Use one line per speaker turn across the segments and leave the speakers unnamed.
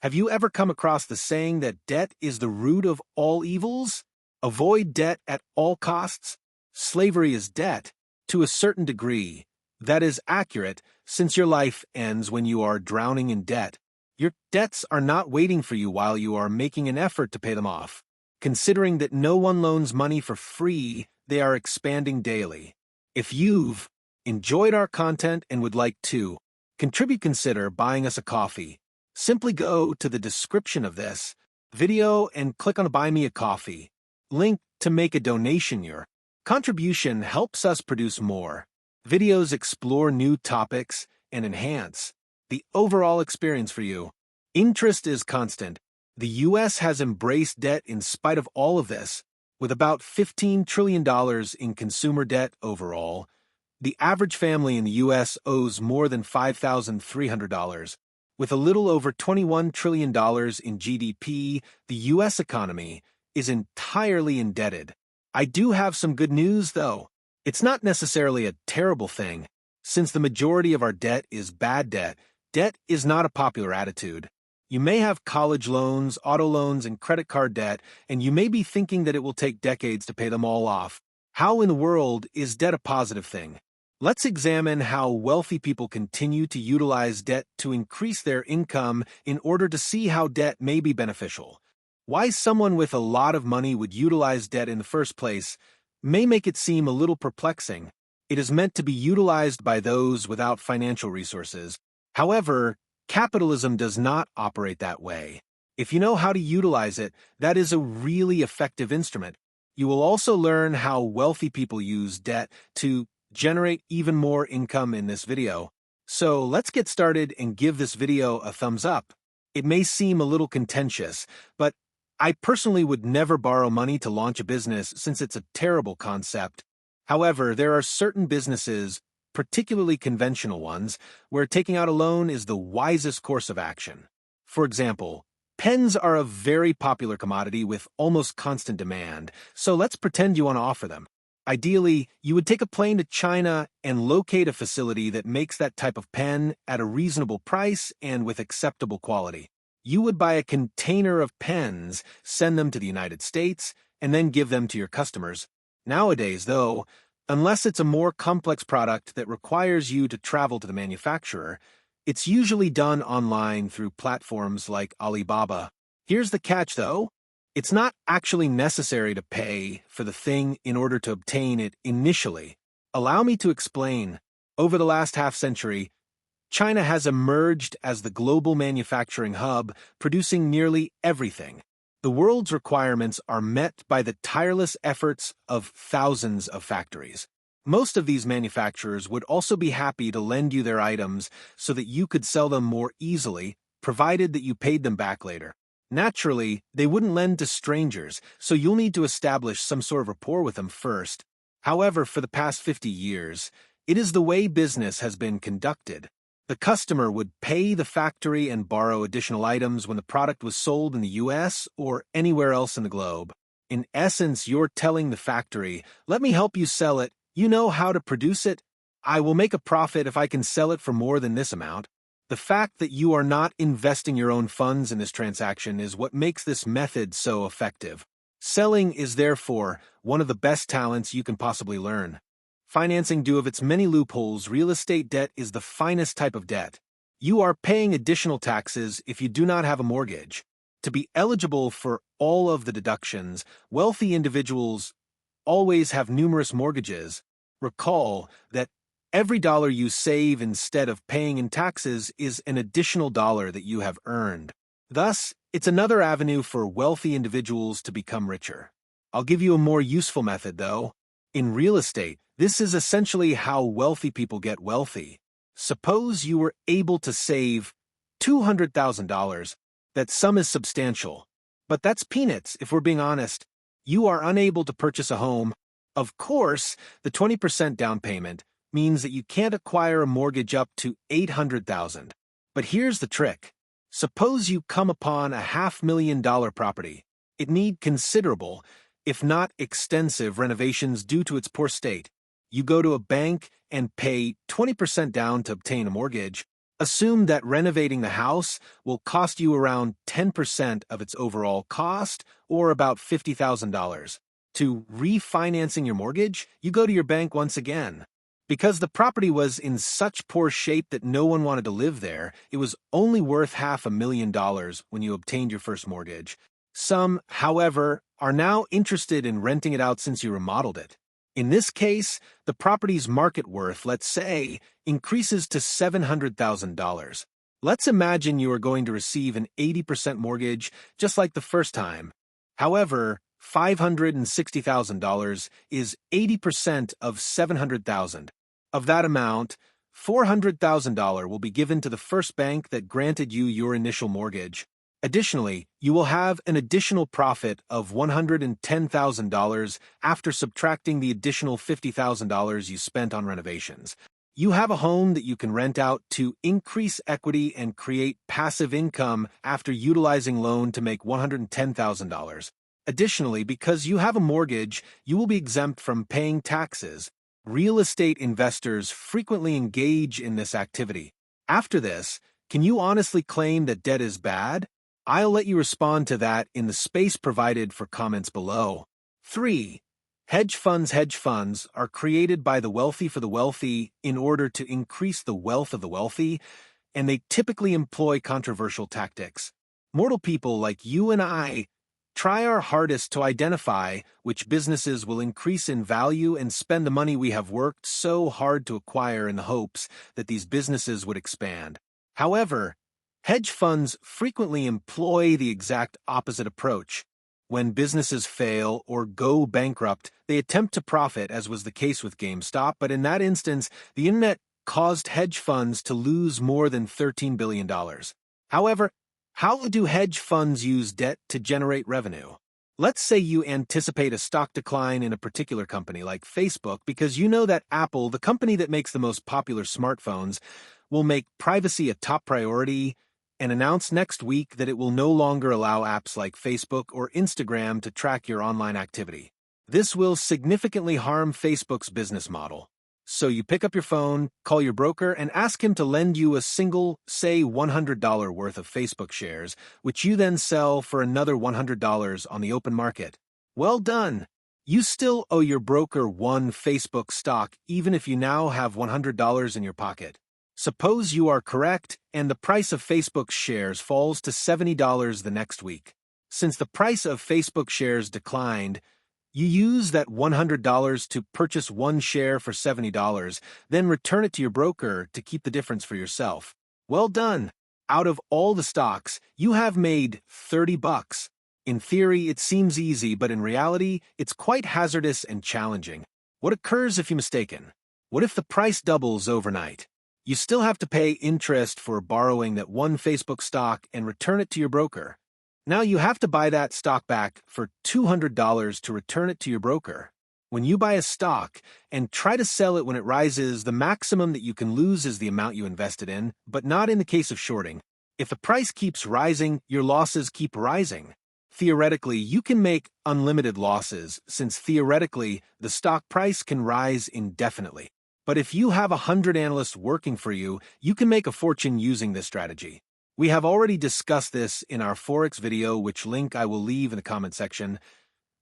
Have you ever come across the saying that debt is the root of all evils? Avoid debt at all costs? Slavery is debt, to a certain degree. That is accurate, since your life ends when you are drowning in debt. Your debts are not waiting for you while you are making an effort to pay them off. Considering that no one loans money for free, they are expanding daily. If you've enjoyed our content and would like to consider buying us a coffee. Simply go to the description of this video and click on Buy Me a Coffee link to make a donation. Your contribution helps us produce more videos, explore new topics, and enhance the overall experience for you. Interest is constant. The U.S. has embraced debt in spite of all of this, with about $15 trillion in consumer debt overall. The average family in the U.S. owes more than $5,300. With a little over $21 trillion in GDP, the U.S. economy is entirely indebted. I do have some good news, though. It's not necessarily a terrible thing. Since the majority of our debt is bad debt, debt is not a popular attitude. You may have college loans, auto loans, and credit card debt, and you may be thinking that it will take decades to pay them all off. How in the world is debt a positive thing? Let's examine how wealthy people continue to utilize debt to increase their income in order to see how debt may be beneficial. Why someone with a lot of money would utilize debt in the first place may make it seem a little perplexing. It is meant to be utilized by those without financial resources. However, capitalism does not operate that way. If you know how to utilize it, that is a really effective instrument. You will also learn how wealthy people use debt to generate even more income in this video. So let's get started and give this video a thumbs up. It may seem a little contentious, but I personally would never borrow money to launch a business since it's a terrible concept. However, there are certain businesses, particularly conventional ones, where taking out a loan is the wisest course of action. For example, pens are a very popular commodity with almost constant demand, so let's pretend you want to offer them. Ideally, you would take a plane to China and locate a facility that makes that type of pen at a reasonable price and with acceptable quality. You would buy a container of pens, send them to the United States, and then give them to your customers. Nowadays, though, unless it's a more complex product that requires you to travel to the manufacturer, it's usually done online through platforms like Alibaba. Here's the catch, though. It's not actually necessary to pay for the thing in order to obtain it initially. Allow me to explain. Over the last half-century, China has emerged as the global manufacturing hub, producing nearly everything. The world's requirements are met by the tireless efforts of thousands of factories. Most of these manufacturers would also be happy to lend you their items so that you could sell them more easily, provided that you paid them back later. Naturally, they wouldn't lend to strangers, so you'll need to establish some sort of rapport with them first. However, for the past 50 years, it is the way business has been conducted. The customer would pay the factory and borrow additional items when the product was sold in the US or anywhere else in the globe. In essence, you're telling the factory, let me help you sell it. You know how to produce it. I will make a profit if I can sell it for more than this amount. The fact that you are not investing your own funds in this transaction is what makes this method so effective. Selling is therefore one of the best talents you can possibly learn. Financing due of its many loopholes, real estate debt is the finest type of debt. You are paying additional taxes if you do not have a mortgage. To be eligible for all of the deductions, wealthy individuals always have numerous mortgages. Recall that every dollar you save instead of paying in taxes is an additional dollar that you have earned. Thus, it's another avenue for wealthy individuals to become richer. I'll give you a more useful method, though. In real estate, this is essentially how wealthy people get wealthy. Suppose you were able to save $200,000. That sum is substantial. But that's peanuts, if we're being honest. You are unable to purchase a home. Of course, the 20% down payment means that you can't acquire a mortgage up to $800,000. But here's the trick. Suppose you come upon a $500,000 property. It need considerable, if not extensive, renovations due to its poor state. You go to a bank and pay 20% down to obtain a mortgage. Assume that renovating the house will cost you around 10% of its overall cost, or about $50,000. To refinancing your mortgage, you go to your bank once again. Because the property was in such poor shape that no one wanted to live there, it was only worth $500,000 when you obtained your first mortgage. Some, however, are now interested in renting it out since you remodeled it. In this case, the property's market worth, let's say, increases to $700,000. Let's imagine you are going to receive an 80% mortgage just like the first time. However, $560,000 is 80% of $700,000. Of that amount, $400,000 will be given to the first bank that granted you your initial mortgage. Additionally, you will have an additional profit of $110,000 after subtracting the additional $50,000 you spent on renovations. You have a home that you can rent out to increase equity and create passive income after utilizing loan to make $110,000. Additionally, because you have a mortgage, you will be exempt from paying taxes. Real estate investors frequently engage in this activity. After this, can you honestly claim that debt is bad? I'll let you respond to that in the space provided for comments below. 3. Hedge funds. Hedge funds are created by the wealthy for the wealthy in order to increase the wealth of the wealthy, and they typically employ controversial tactics. Mortal people like you and I try our hardest to identify which businesses will increase in value and spend the money we have worked so hard to acquire in the hopes that these businesses would expand. However, hedge funds frequently employ the exact opposite approach. When businesses fail or go bankrupt, they attempt to profit, as was the case with GameStop, but in that instance, the internet caused hedge funds to lose more than $13 billion. However, how do hedge funds use debt to generate revenue? Let's say you anticipate a stock decline in a particular company like Facebook because you know that Apple, the company that makes the most popular smartphones, will make privacy a top priority and announce next week that it will no longer allow apps like Facebook or Instagram to track your online activity. This will significantly harm Facebook's business model. So you pick up your phone, call your broker, and ask him to lend you a single, say $100 worth of Facebook shares, which you then sell for another $100 on the open market. Well done! You still owe your broker one Facebook stock even if you now have $100 in your pocket. Suppose you are correct and the price of Facebook shares falls to $70 the next week. Since the price of Facebook shares declined, you use that $100 to purchase one share for $70, then return it to your broker to keep the difference for yourself. Well done! Out of all the stocks, you have made $30. In theory, it seems easy, but in reality, it's quite hazardous and challenging. What occurs if you're mistaken? What if the price doubles overnight? You still have to pay interest for borrowing that one Facebook stock and return it to your broker. Now you have to buy that stock back for $200 to return it to your broker. When you buy a stock and try to sell it when it rises, the maximum that you can lose is the amount you invested in, but not in the case of shorting. If the price keeps rising, your losses keep rising. Theoretically, you can make unlimited losses, since theoretically, the stock price can rise indefinitely. But if you have 100 analysts working for you, you can make a fortune using this strategy. We have already discussed this in our Forex video, which link I will leave in the comment section.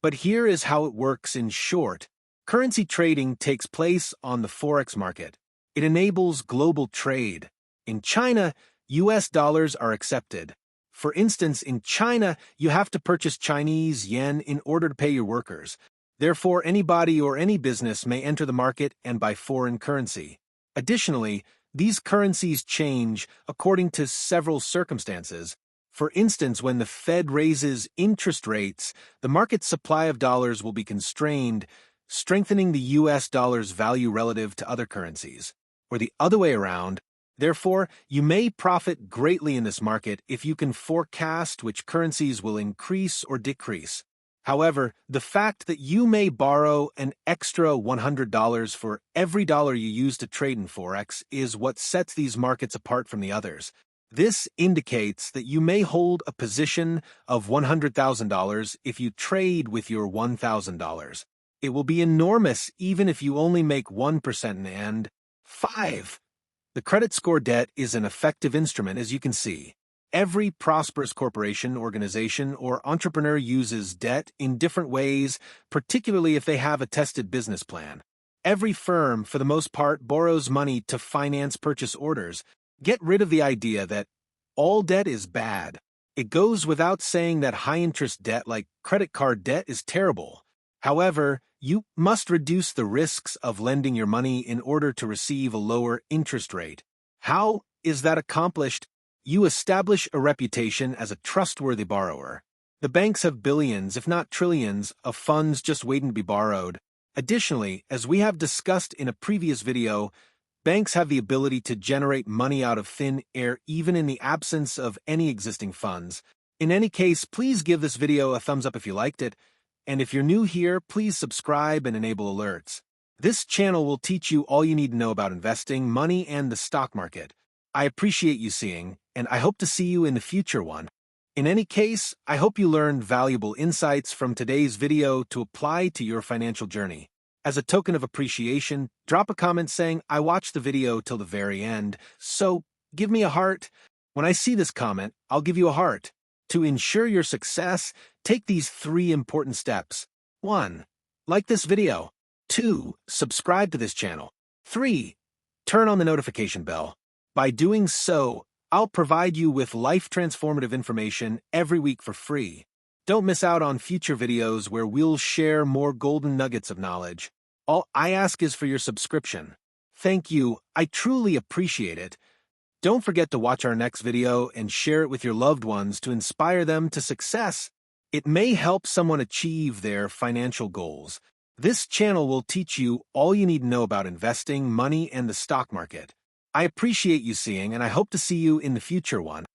But here is how it works in short. Currency trading takes place on the Forex market. It enables global trade. In China, US dollars are accepted. For instance, in China, you have to purchase Chinese yen in order to pay your workers. Therefore, anybody or any business may enter the market and buy foreign currency. Additionally, these currencies change according to several circumstances. For instance, when the Fed raises interest rates, the market's supply of dollars will be constrained, strengthening the US dollar's value relative to other currencies. Or the other way around. Therefore, you may profit greatly in this market if you can forecast which currencies will increase or decrease. However, the fact that you may borrow an extra $100 for every dollar you use to trade in Forex is what sets these markets apart from the others. This indicates that you may hold a position of $100,000 if you trade with your $1,000. It will be enormous even if you only make 1% in the end. 5. The credit score debt is an effective instrument, as you can see. Every prosperous corporation, organization, or entrepreneur uses debt in different ways, particularly if they have a tested business plan. Every firm, for the most part, borrows money to finance purchase orders. Get rid of the idea that all debt is bad. It goes without saying that high-interest debt like credit card debt is terrible. However, you must reduce the risks of lending your money in order to receive a lower interest rate. How is that accomplished? You establish a reputation as a trustworthy borrower. The banks have billions, if not trillions, of funds just waiting to be borrowed. Additionally, as we have discussed in a previous video, banks have the ability to generate money out of thin air even in the absence of any existing funds. In any case, please give this video a thumbs up if you liked it, and if you're new here, please subscribe and enable alerts. This channel will teach you all you need to know about investing, money, and the stock market. I appreciate you seeing, and I hope to see you in the future one. In any case, I hope you learned valuable insights from today's video to apply to your financial journey. As a token of appreciation, drop a comment saying, "I watched the video till the very end, so give me a heart." When I see this comment, I'll give you a heart. To ensure your success, take these 3 important steps. 1. Like this video. 2. Subscribe to this channel. 3. Turn on the notification bell. By doing so, I'll provide you with life-transformative information every week for free. Don't miss out on future videos where we'll share more golden nuggets of knowledge. All I ask is for your subscription. Thank you. I truly appreciate it. Don't forget to watch our next video and share it with your loved ones to inspire them to success. It may help someone achieve their financial goals. This channel will teach you all you need to know about investing, money, and the stock market. I appreciate you seeing, and I hope to see you in the future one.